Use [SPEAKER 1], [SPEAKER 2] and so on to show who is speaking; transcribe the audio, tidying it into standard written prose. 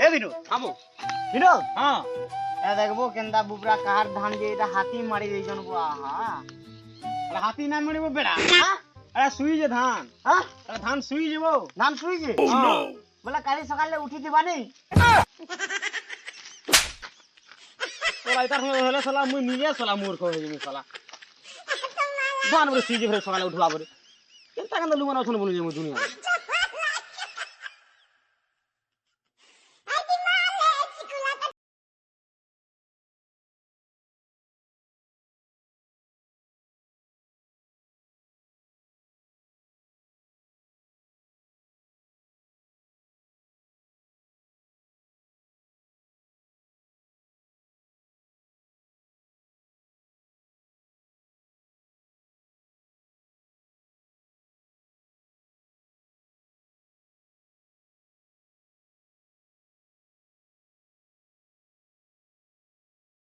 [SPEAKER 1] ए विनोद
[SPEAKER 2] हमो
[SPEAKER 1] विनोद
[SPEAKER 2] हां
[SPEAKER 1] ए देखबो केंदा बुबरा कार धान जे एटा हाथी मारी देइछन बो आहा अरे हाथी ना मरिबो बेड़ा हां अरे सुई जे धान हां अरे धान सुई जेबो धान सुई जे हां बोला काली सकाले उठी दिबा नहीं ओला इतार होले साला मुई निजे साला मूर्ख हो जेमी साला धान बरे सुई जे फेर सकाले उठवा बरे केनता केनता लुमन अछन बोलु जे मु दुनिया